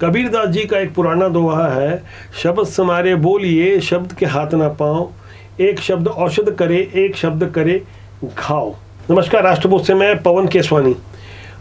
कबीरदास जी का एक पुराना दोहा है, शब्द समारे बोलिए शब्द के हाथ ना पाओ, एक शब्द औषध करे एक शब्द करे घाव। नमस्कार, राष्ट्रबोध से मैं पवन केसवानी।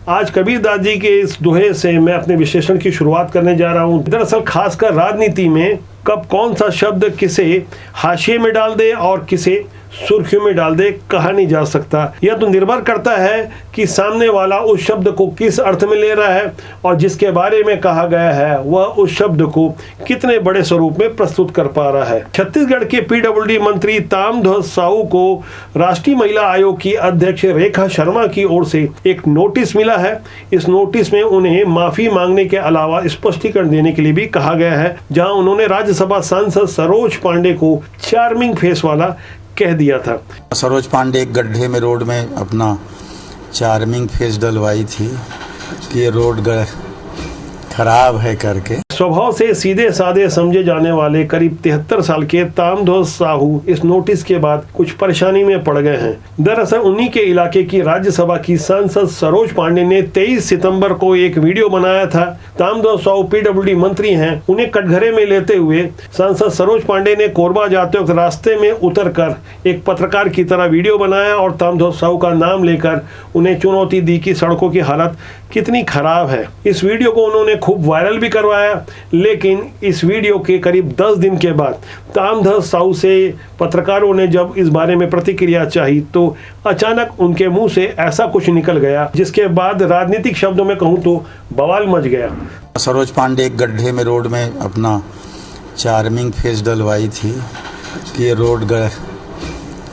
आज कबीरदास जी के इस दोहे से मैं अपने विश्लेषण की शुरुआत करने जा रहा हूँ। दरअसल खासकर राजनीति में कब कौन सा शब्द किसे हाशिए में डाल दे और किसे सुर्खियों में डाल दे कहा नहीं जा सकता। यह तो निर्भर करता है कि सामने वाला उस शब्द को किस अर्थ में ले रहा है और जिसके बारे में कहा गया है वह उस शब्द को कितने बड़े स्वरूप में प्रस्तुत कर पा रहा है। छत्तीसगढ़ के पीडब्ल्यूडी मंत्री ताम्रध्वज साहू को राष्ट्रीय महिला आयोग की अध्यक्ष रेखा शर्मा की ओर से एक नोटिस मिला है। इस नोटिस में उन्हें माफी मांगने के अलावा स्पष्टीकरण देने के लिए भी कहा गया है, जहां उन्होंने राज्यसभा सांसद सरोज पांडे को चार्मिंग फेस वाला कह दिया था। सरोज पांडे एक गड्ढे में रोड में अपना चार्मिंग फेस डलवाई थी कि ये रोड खराब है करके। स्वभाव से सीधे साधे समझे जाने वाले करीब 73 साल के ताम्रध्वज साहू इस नोटिस के बाद कुछ परेशानी में पड़ गए हैं। दरअसल उन्हीं के इलाके की राज्यसभा की सांसद सरोज पांडे ने 23 सितंबर को एक वीडियो बनाया था। ताम्रध्वज साहू पीडब्ल्यूडी मंत्री हैं, उन्हें कटघरे में लेते हुए सांसद सरोज पांडे ने कोरबा जाते वक्त रास्ते में उतर कर एक पत्रकार की तरह वीडियो बनाया और ताम्रध्वज साहू का नाम लेकर उन्हें चुनौती दी कि सड़कों की हालत कितनी खराब है। इस वीडियो को उन्होंने खूब वायरल भी करवाया, लेकिन इस वीडियो के करीब 10 दिन के बाद ताम्रध्वज साहू से पत्रकारों ने जब इस बारे में प्रतिक्रिया चाही तो अचानक उनके मुंह से ऐसा कुछ निकल गया जिसके बाद राजनीतिक शब्दों में कहूं तो बवाल मच गया। सरोज पांडे एक गड्ढे में रोड में अपना चार्मिंग फेस डलवाई थी कि ये रोड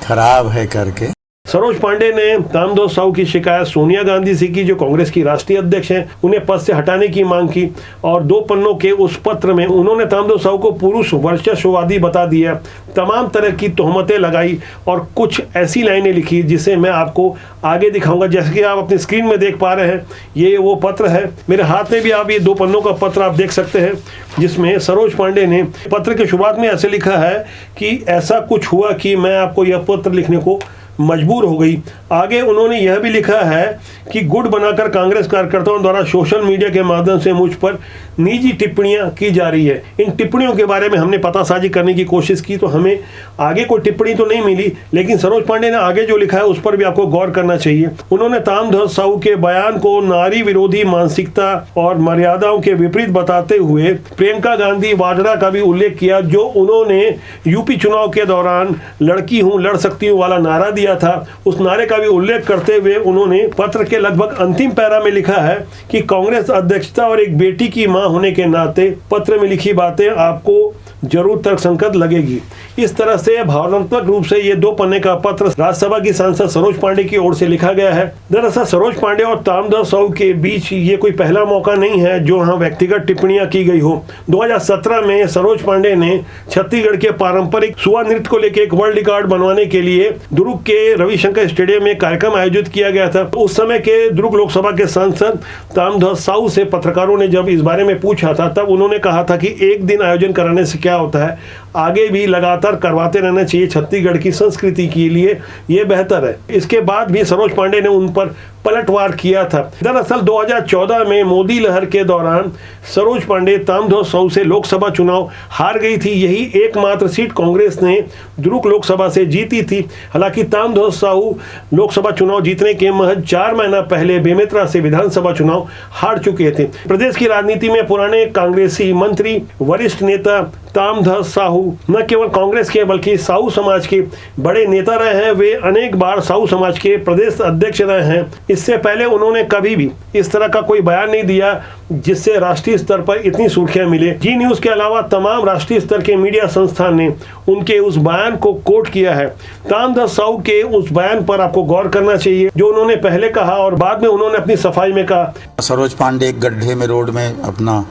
खराब है करके। सरोज पांडे ने ताम्रध्वज साहू की शिकायत सोनिया गांधी से की, जो कांग्रेस की राष्ट्रीय अध्यक्ष हैं। उन्हें पद से हटाने की मांग की और 2 पन्नों के उस पत्र में उन्होंने ताम्रध्वज साहू को पुरुष वर्चस्ववादी बता दिया, तमाम तरह की तोहमतें लगाई और कुछ ऐसी लाइनें लिखी जिसे मैं आपको आगे दिखाऊंगा। जैसे कि आप अपनी स्क्रीन में देख पा रहे हैं, ये वो पत्र है। मेरे हाथ में भी आप ये 2 पन्नों का पत्र आप देख सकते हैं, जिसमें सरोज पांडे ने पत्र के शुरुआत में ऐसे लिखा है कि ऐसा कुछ हुआ कि मैं आपको यह पत्र लिखने को मजबूर हो गई। आगे उन्होंने यह भी लिखा है कि गुट बनाकर कांग्रेस कार्यकर्ताओं द्वारा सोशल मीडिया के माध्यम से मुझ पर निजी टिप्पणियां की जा रही है। इन टिप्पणियों के बारे में हमने पतासाजी करने की कोशिश की तो हमें आगे कोई टिप्पणी तो नहीं मिली, लेकिन सरोज पांडे ने आगे जो लिखा है उस पर भी आपको गौर करना चाहिए। उन्होंने ताम्रध्वज साहू के बयान को नारी विरोधी मानसिकता और मर्यादाओं के विपरीत बताते हुए प्रियंका गांधी वाड्रा का भी उल्लेख किया, जो उन्होंने यूपी चुनाव के दौरान लड़की हूं लड़ सकती हूं वाला नारा दिया था। उस नारे का भी उल्लेख करते हुए उन्होंने पत्र के लगभग अंतिम पैरा में लिखा है कि कांग्रेस अध्यक्षता और एक बेटी की मां होने के नाते पत्र में लिखी बातें आपको जरूर तर्कसंगत लगेगी। इस तरह से भावनात्मक रूप से ये 2 पन्ने का पत्र राज्यसभा की सांसद सरोज पांडे की ओर से लिखा गया है। दरअसल सरोज पांडे और ताम्रध्वज साहू के बीच ये कोई पहला मौका नहीं है जो वहां व्यक्तिगत टिप्पणियां की गई हो। 2017 में सरोज पांडे ने छत्तीसगढ़ के पारंपरिक सुआ नृत्य को लेकर एक वर्ल्ड रिकॉर्ड बनवाने के लिए दुर्ग के रविशंकर स्टेडियम में कार्यक्रम आयोजित किया गया था। उस समय के दुर्ग लोकसभा के सांसद ताम्रध्वज साहू से पत्रकारों ने जब इस बारे में पूछा था तब उन्होंने कहा था कि एक दिन आयोजन कराने से क्या होता है, आगे भी लगातार करवाते रहना चाहिए, छत्तीसगढ़ की संस्कृति के लिए ये बेहतर है। इसके बाद भी सरोज पांडे ने उन पर पलटवार किया था। दरअसल 2014 में मोदी लहर के दौरान सरोज पांडे ताम्रध्वज साहू से लोकसभा चुनाव हार गई थी। यही एकमात्र सीट कांग्रेस ने दुर्ग लोकसभा से जीती थी। हालांकि ताम्रध्वज साहू लोकसभा चुनाव जीतने के महज 4 महीना पहले बेमेतरा से विधानसभा चुनाव हार चुके थे। प्रदेश की राजनीति में पुराने कांग्रेसी मंत्री वरिष्ठ नेता ताम्रध्वज साहू न केवल कांग्रेस के बल्कि साहू समाज के बड़े नेता रहे हैं। वे अनेक बार साहू समाज के प्रदेश अध्यक्ष रहे हैं। इससे पहले उन्होंने कभी भी इस तरह का कोई बयान नहीं दिया जिससे राष्ट्रीय स्तर पर इतनी सुर्खियां मिले। जी न्यूज के अलावा तमाम राष्ट्रीय स्तर के मीडिया संस्थान ने उनके उस बयान को कोट किया है। ताम्रध्वज साहू के उस बयान पर आपको गौर करना चाहिए जो उन्होंने पहले कहा और बाद में उन्होंने अपनी सफाई में कहा। सरोज पांडे एक गड्ढे में रोड में अपना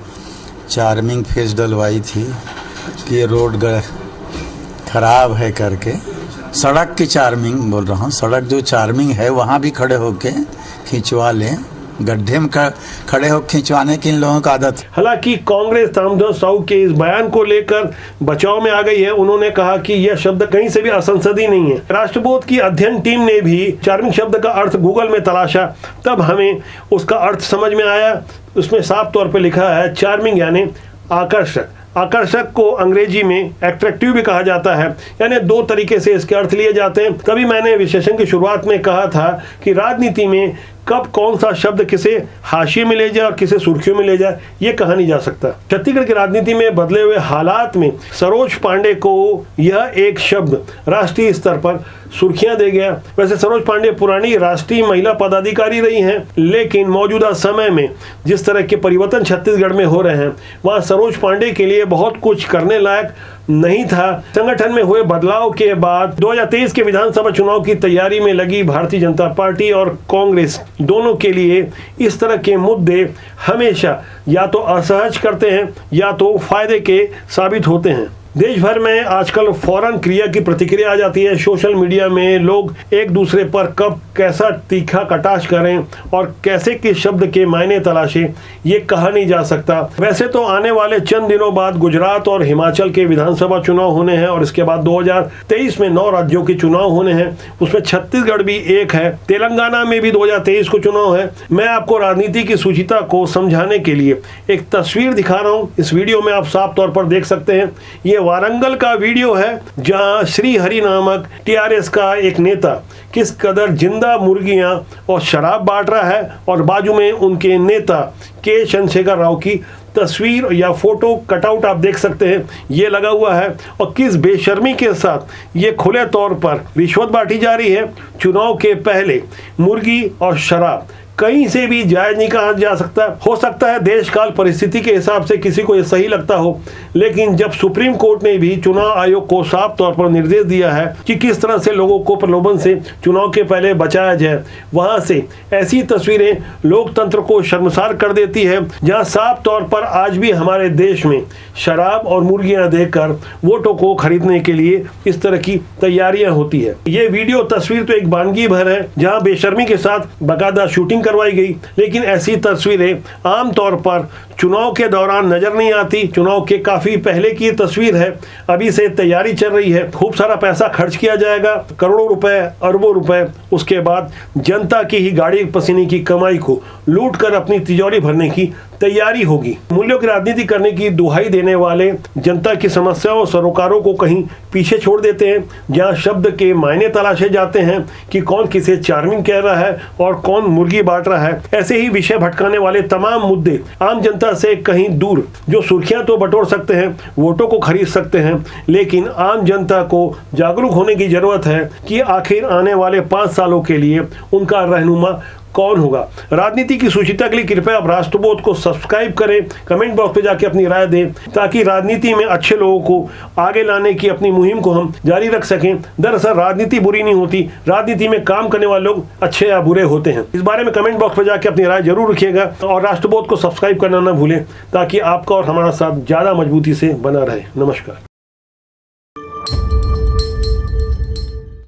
चार्मिंग फेस डलवाई थी कि ये रोड खराब है करके। सड़क की चार्मिंग बोल रहा हूँ, सड़क जो चार्मिंग है वहाँ भी खड़े होके खिंचवा लें, गड्ढे में खड़े हो खिंचवाने की इन लोगों का आदत। हालांकि कांग्रेस ताम्रध्वज साहू के इस बयान को लेकर बचाव में आ गई है। उन्होंने कहा कि यह शब्द कहीं से भी असंसदीय नहीं है। राष्ट्रबोध की अध्ययन टीम ने भी चार्मिंग शब्द का अर्थ गूगल में तलाशा, तब हमें उसका अर्थ समझ में आया। उसमें साफ तौर पे लिखा है चार्मिंग यानी आकर्षक। आकर्षक को अंग्रेजी में एट्रैक्टिव भी कहा जाता है, यानी दो तरीके से इसके अर्थ लिए जाते हैं। तभी मैंने विशेषण की शुरुआत में कहा था कि राजनीति में कब कौन सा शब्द किसे हाशिए में ले जाए और किसे सुर्खियों में ले जाए ये कहा नहीं जा सकता। छत्तीसगढ़ की राजनीति में बदले हुए हालात में सरोज पांडे को यह एक शब्द राष्ट्रीय स्तर पर सुर्खियां दे गया। वैसे सरोज पांडे पुरानी राष्ट्रीय महिला पदाधिकारी रही हैं, लेकिन मौजूदा समय में जिस तरह के परिवर्तन छत्तीसगढ़ में हो रहे हैं वहां सरोज पांडे के लिए बहुत कुछ करने लायक नहीं था। संगठन में हुए बदलाव के बाद 2023 के विधानसभा चुनाव की तैयारी में लगी भारतीय जनता पार्टी और कांग्रेस दोनों के लिए इस तरह के मुद्दे हमेशा या तो असहज करते हैं या तो फायदे के साबित होते हैं। देश भर में आजकल फौरन क्रिया की प्रतिक्रिया आ जाती है। सोशल मीडिया में लोग एक दूसरे पर कब कैसा तीखा कटाक्ष करें और कैसे किस शब्द के मायने तलाशें ये कहा नहीं जा सकता। वैसे तो आने वाले चंद दिनों बाद गुजरात और हिमाचल के विधानसभा चुनाव होने हैं और इसके बाद 2023 में 9 राज्यों के चुनाव होने हैं, उसमें छत्तीसगढ़ भी एक है। तेलंगाना में भी 2023 को चुनाव है। मैं आपको राजनीति की सूचिता को समझाने के लिए एक तस्वीर दिखा रहा हूँ। इस वीडियो में आप साफ तौर पर देख सकते हैं ये वारंगल का वीडियो है जहां श्री हरि नामक टीआरएस का एक नेता किस कदर जिंदा मुर्गियां और शराब बांट रहा है और बाजू में उनके नेता के चंद्रशेखर राव की तस्वीर या फोटो कटआउट आप देख सकते हैं ये लगा हुआ है और किस बेशर्मी के साथ ये खुले तौर पर रिश्वत बांटी जा रही है। चुनाव के पहले मुर्गी और शराब कहीं से भी जायज नहीं कहा जा सकता। हो सकता है देश काल परिस्थिति के हिसाब से किसी को ये सही लगता हो, लेकिन जब सुप्रीम कोर्ट ने भी चुनाव आयोग को साफ तौर पर निर्देश दिया है कि किस तरह से लोगों को प्रलोभन से चुनाव के पहले बचाया जाए, वहां से ऐसी तस्वीरें लोकतंत्र को शर्मसार कर देती है जहां साफ तौर पर आज भी हमारे देश में शराब और मुर्गियां देकर वोटों को खरीदने के लिए इस तरह की तैयारियां होती है। ये वीडियो तस्वीर तो एक वानगी भर है जहां बेशर्मी के साथ बाकायदा शूटिंग करवाई गई, लेकिन ऐसी तस्वीरें आमतौर पर चुनाव के दौरान नजर नहीं आती। चुनाव के काफी पहले की तस्वीर है, अभी से तैयारी चल रही है, खूब सारा पैसा खर्च किया जाएगा, करोड़ों रुपए अरबों रुपए, उसके बाद जनता की ही गाड़ी पसीने की कमाई को लूट कर अपनी तिजोरी भरने की तैयारी होगी। मूल्यों की राजनीति करने की दुहाई देने वाले जनता की समस्याओं और सरोकारों को कहीं पीछे छोड़ देते हैं, जहां शब्द के मायने तलाशे जाते हैं कि कौन किसे चार्मिंग कह रहा है और कौन मुर्गी बांट रहा है। ऐसे ही विषय भटकाने वाले तमाम मुद्दे आम जनता से कहीं दूर, जो सुर्खियां तो बटोर सकते हैं, वोटों को खरीद सकते हैं, लेकिन आम जनता को जागरूक होने की जरूरत है कि आखिर आने वाले 5 सालों के लिए उनका रहनुमा कौन होगा। राजनीति की सूचिता के लिए कृपया आप राष्ट्रबोध को सब्सक्राइब करें, कमेंट बॉक्स पे जाके अपनी राय दें ताकि राजनीति में अच्छे लोगों को आगे लाने की अपनी मुहिम को हम जारी रख सकें। दरअसल राजनीति बुरी नहीं होती, राजनीति में काम करने वाले लोग अच्छे या बुरे होते हैं। इस बारे में कमेंट बॉक्स पे जाके अपनी राय जरूर रखिएगा और राष्ट्रबोध को सब्सक्राइब करना ना भूलें ताकि आपका और हमारा साथ ज्यादा मजबूती से बना रहे। नमस्कार।